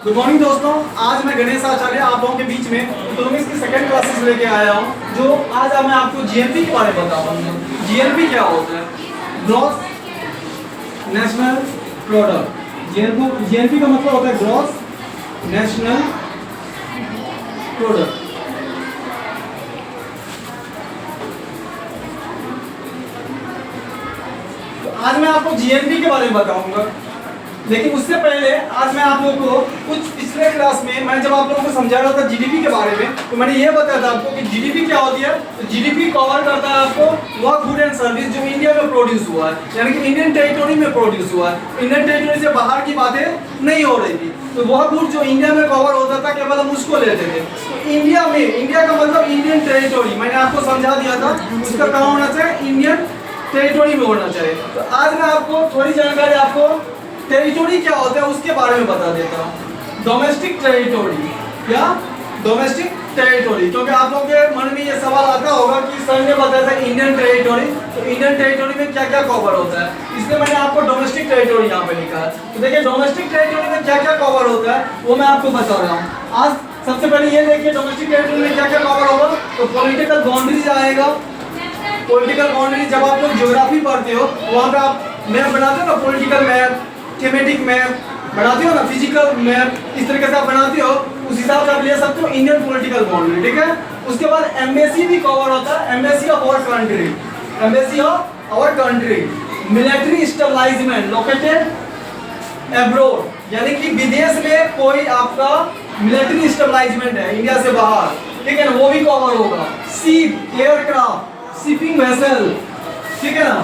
Good morning दोस्तों, आज मैं गणेश आचार्य आप लोगों के बीच में इकोनॉमिक्स की सेकंड क्लासेस लेके आया हूँ। जो आज मैं आपको जीएनपी के बारे में बताऊंगा। जीएनपी क्या होता है? Gross national product. जीएनपी का मतलब होता है ग्रॉस नेशनल प्रोडक्ट। तो आज मैं आपको जीएनपी के बारे में बताऊंगा, लेकिन उससे पहले आज मैं आप लोगों को कुछ पिछले क्लास में मैं जब आप लोगों को समझा रहा था जीडीपी के बारे में, तो मैंने ये बताया था आपको कि जीडीपी क्या होती है। तो जीडीपी कवर करता है आपको वह गुड एंड सर्विस जो इंडिया में प्रोड्यूस हुआ है, यानी कि इंडियन टेरिटोरी में प्रोड्यूस हुआ है। इंडियन टेरिटोरी से बाहर की बातें नहीं हो रही थी, तो वह गुड जो इंडिया में कवर होता था केवल हम उसको लेते थे। तो इंडिया का मतलब इंडियन टेरिटोरी मैंने आपको समझा दिया था, उसका कहाँ होना चाहिए? इंडियन टेरिटोरी में होना चाहिए। तो आज मैं आपको थोड़ी जानकारी आपको टेरिटोरी क्या होता है उसके बारे में बता देता हूँ। डोमेस्टिक टेरिटोरी या डोमेस्टिक टेरिटोरी, क्योंकि आप लोगों के मन में ये सवाल आता होगा कि सर ने बताया था इंडियन टेरिटोरी, तो इंडियन टेरिटोरी में क्या क्या कवर होता है, इसलिए मैंने आपको डोमेस्टिक टेरिटोरी यहाँ पे लिखा है। तो देखिए डोमेस्टिक टेरिटोरी में क्या क्या कवर होता है वो मैं आपको बता रहा हूँ। आज सबसे पहले ये देखिए डोमेस्टिक टेरिटोरी में क्या क्या कवर होगा। तो पॉलिटिकल बाउंड्रीज आएगा। पॉलिटिकल बाउंड्री जब आप लोग ज्योग्राफी पढ़ते हो वहाँ पे आप मैप बनाते हो ना, पॉलिटिकल मैप, थीमेटिक मैप बनाते हो ना, फिजिकल मैप, इस तरीके से आप बनाते हो, उस हिसाब से आप ले सकते हो इंडियन पॉलिटिकल बाउंड्री। ठीक है। उसके बाद एम्बेसी भी कवर होता है, embassy of our country, embassy of our country. Military establishment located abroad, यानी कि विदेश में कोई आपका मिलिट्री एस्टेब्लिशमेंट है इंडिया से बाहर, ठीक है ना, वो भी कवर होगा। शिप, एयरक्राफ्ट, शिपिंग वेसल, ठीक है ना,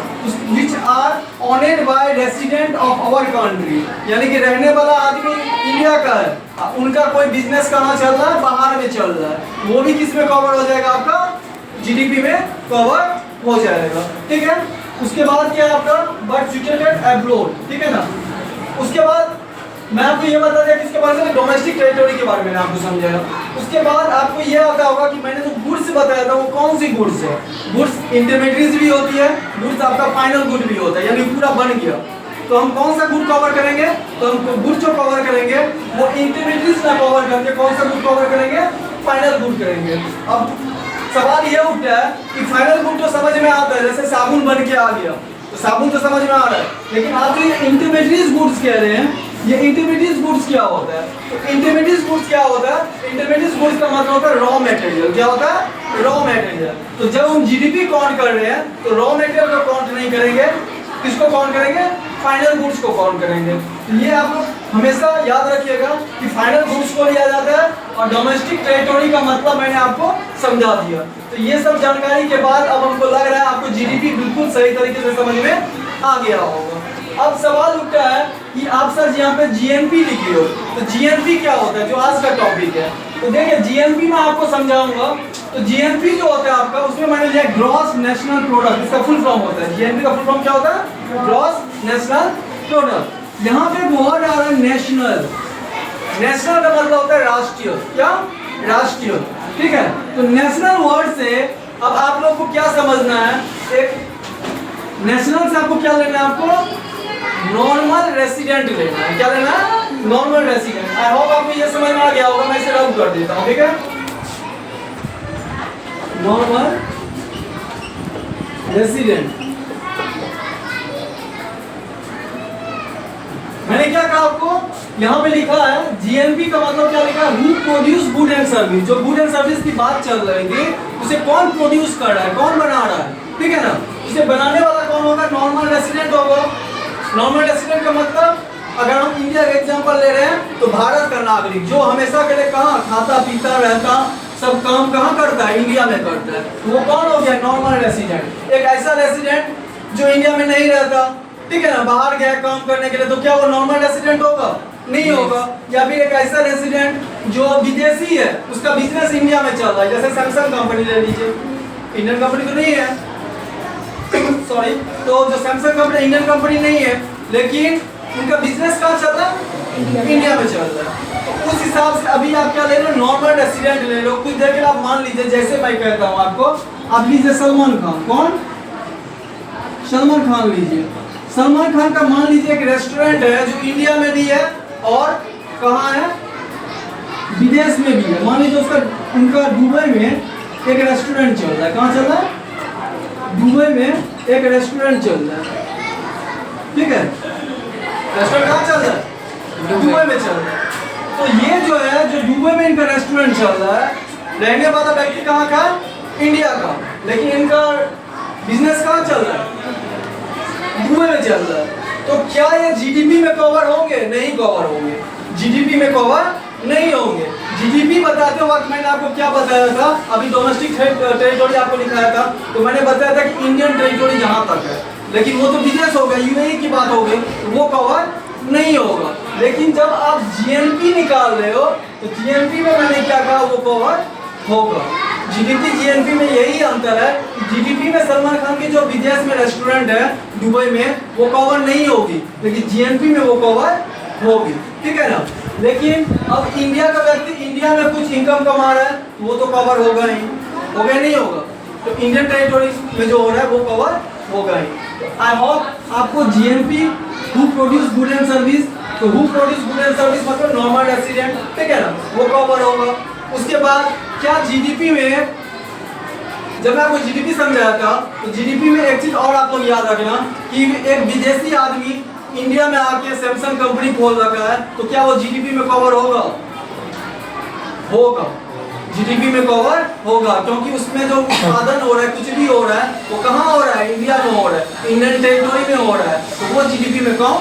which are owned by resident of our country, यानी कि रहने वाला आदमी इंडिया का है, उनका कोई बिजनेस कहाँ चल रहा है? बाहर में चल रहा है, वो भी किस में कवर हो जाएगा? आपका जीडीपी में कवर हो जाएगा। ठीक है। उसके बाद क्या है आपका? बट सिचुएटेड अब्रॉड, ठीक है ना। उसके बाद मैं आपको ये बता दिया किसके बारे में? डोमेस्टिक टेरिटोरी के बारे में आपको समझाया। उसके बाद आपको ये आता होगा कि मैंने जो गुड्स बताया था वो कौन सी गुड्स है। गुड्स इंटरमीडिएट्स भी होती है, गुड्स आपका फाइनल गुड भी होता है, यानी पूरा बन गया। तो हम कौन सा गुड कवर करेंगे? तो हम गुड जो कवर करेंगे वो इंटरमीडिएट्स ना कवर करके कौन सा गुड कवर करेंगे? फाइनल गुड करेंगे। अब सवाल ये उठता है कि फाइनल गुड तो समझ में आता है, जैसे साबुन बन के आ गया, तो साबुन तो समझ में आ रहा है, लेकिन आप जो ये इंटरमीडिएट गुड्स कह रहे हैं, ये इंटरमीडिएट गुड्स क्या होता है? तो इंटरमीडिएट गुड्स क्या होता है? इंटरमीडिएट गुड्स का मतलब होता है रॉ मटेरियल। क्या होता है? Raw material. तो जब हम जीडीपी काउंट कर रहे हैं तो रॉ मटेरियल को काउंट नहीं करेंगे, किसको काउंट करेंगे? फाइनल गुड्स को काउंट करेंगे। तो ये आप लोग हमेशा याद रखिएगा कि फाइनल गुड्स को लिया जाता है, और डोमेस्टिक टेरिटोरी का मतलब मैंने आपको समझा दिया। तो ये सब जानकारी के बाद अब हमको लग रहा है आपको जीडीपी बिल्कुल सही तरीके से समझ में आ गया होगा। अब सवाल उठता है कि आप सर यहाँ पे जीएनपी लिखी हो, तो जीएनपी क्या होता है, जो आज का टॉपिक है। तो देखिए जीएनपी में आपको समझाऊंगा। तो जीएनपी जो होता है आपका, उसमें मैंने लिया ग्रॉस नेशनल प्रोडक्ट, इसका फुल फॉर्म होता है। जीएनपी का फुल फॉर्म क्या होता है? Gross national product. यहाँ पे वर्ड आ रहा है नेशनल। नेशनल का मतलब होता है राष्ट्रीय। क्या? राष्ट्रीय। ठीक है। तो नेशनल वर्ड से अब आप लोग को क्या समझना है? एक नेशनल से आपको क्या लेना है? आपको नॉर्मल रेसिडेंट लेना है। क्या लेना है? Normal resident. आई होप आपको ये समझ में आ गया होगा, मैं इसे रब कर देता हूँ। ठीक है। Normal resident. मैंने क्या कहा आपको? यहाँ पे लिखा है जीएनपी का मतलब क्या लिखा है? Who produce good and service. जो गुड एंड सर्विस की बात चल रही थी, उसे कौन प्रोड्यूस कर रहा है, कौन बना रहा है, ठीक है ना। उसे बनाने वाला कौन होगा? नॉर्मल रेसिडेंट होगा। नॉर्मल रेसिडेंट का मतलब अगर हम इंडिया का एग्जांपल ले रहे हैं तो भारत का नागरिक जो हमेशा के लिए कहाँ खाता पीता रहता, सब काम कहाँ करता है? इंडिया में करता है, तो वो कौन हो गया? Normal resident. एक ऐसा रेसिडेंट जो इंडिया में नहीं रहता, ठीक है ना, बाहर गया काम करने के लिए, तो क्या वो नॉर्मल रेसिडेंट होगा? नहीं होगा। या फिर एक ऐसा रेसिडेंट जो विदेशी है, उसका बिजनेस इंडिया में चल रहा है, जैसे सैमसंग कंपनी ले लीजिए, इंडियन कंपनी तो नहीं है सॉरी, तो जो सैमसंग कंपनी इंडियन कंपनी नहीं है, लेकिन उनका बिजनेस कहाँ चल रहा है? इंडिया में चल रहा है। तो उस हिसाब से अभी आप क्या ले लो? नॉर्मल रेसिडेंट ले लो। कुछ देर के आप मान लीजिए, जैसे मैं कहता हूँ आपको, आप लीजिए सलमान खान। कौन? सलमान खान लीजिए। सलमान खान का मान लीजिए एक रेस्टोरेंट है जो इंडिया में भी है और कहाँ है? विदेश में भी है, मान लीजिए उसका उनका दुबई में एक रेस्टोरेंट चल रहा है, कहाँ चल रहा है? दुबई में एक रेस्टोरेंट चल रहा है, ठीक है, रेस्टोरेंट कहाँ चल रहा है? दुबई में चल रहा है। तो ये जो है, जो दुबई में इनका रेस्टोरेंट चल रहा है, रहने वाला व्यक्ति कहाँ का? इंडिया का, लेकिन इनका बिजनेस कहाँ चल रहा है? दुबई में चल रहा है। तो क्या ये जीडीपी में कवर होंगे? नहीं कवर होंगे, जीडीपी में कवर नहीं होंगे। जीडीपी बताते वक्त मैंने आपको क्या बताया था? अभी डोमेस्टिक टेरिटोरी आपको लिखाया था, तो मैंने बताया था कि इंडियन टेरिटोरी जहाँ तक है, लेकिन वो तो विदेश हो गया, यूएई की बात हो गई, वो कवर नहीं होगा। लेकिन जब आप जीएनपी निकाल रहे हो, तो जीएनपी में मैंने क्या कहा? वो कवर होगा। जीडीपी जीएनपी में यही अंतर है, जीडीपी में सलमान खान की जो विदेश में रेस्टोरेंट है दुबई में, वो कवर नहीं होगी, लेकिन जीएनपी में वो कवर होगी, ठीक है ना। लेकिन अब इंडिया का व्यक्ति इंडिया में कुछ इनकम कमा रहा है, वो तो कवर होगा नहीं, होगा नहीं होगा। तो इंडियन टेरिटोरी में जो हो रहा है वो कवर होगा ही। आई होप आपको GNP, who produce good and service, तो who produce good and service मतलब नॉर्मल रेसिडेंट, ठीक है ना, वो कवर होगा। उसके बाद क्या जीडीपी में, जब मैं आपको जीडीपी समझाया था, तो जीडीपी में एक चीज और आप लोग याद रखना कि एक विदेशी आदमी इंडिया में आके सैमसंग कंपनी खोल रखा है, तो क्या वो जीडीपी में कवर होगा? होगा, जीडीपी में कवर होगा, क्योंकि उसमें जो उत्पादन हो रहा है, कुछ भी हो रहा है, वो कहाँ हो रहा है? इंडिया में हो रहा है, इंडियन टेरिटोरी में हो रहा है, तो वो जीडीपी में कम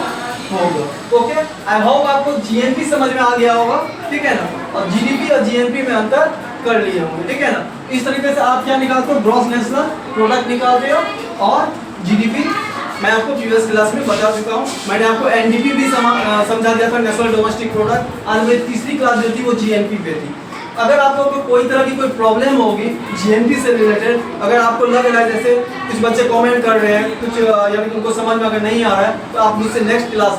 होगा। ओके, आई होप आपको जीएनपी समझ में आ गया होगा, ठीक है ना, और जीडीपी और जीएनपी में अंतर कर लिए होंगे, ठीक है ना। इस तरीके से आप क्या निकालते हो? ग्रॉस नेशनल प्रोडक्ट निकालते हो, और जीडीपी मैं आपको प्रीवियस क्लास में बता चुका हूँ। मैंने आपको एनडीपी भी समझा दिया था, नेशनल डोमेस्टिक प्रोडक्ट। आज मेरी तीसरी क्लास जो थी वो जीएनपी पे थी। अगर आप लोगों को कोई तरह की कोई प्रॉब्लम होगी जीएनपी से रिलेटेड, अगर आपको लग रहा है जैसे कुछ बच्चे कमेंट कर रहे हैं, कुछ या फिर उनको समझ में अगर नहीं आ रहा है, तो आप मुझसे नेक्स्ट क्लास में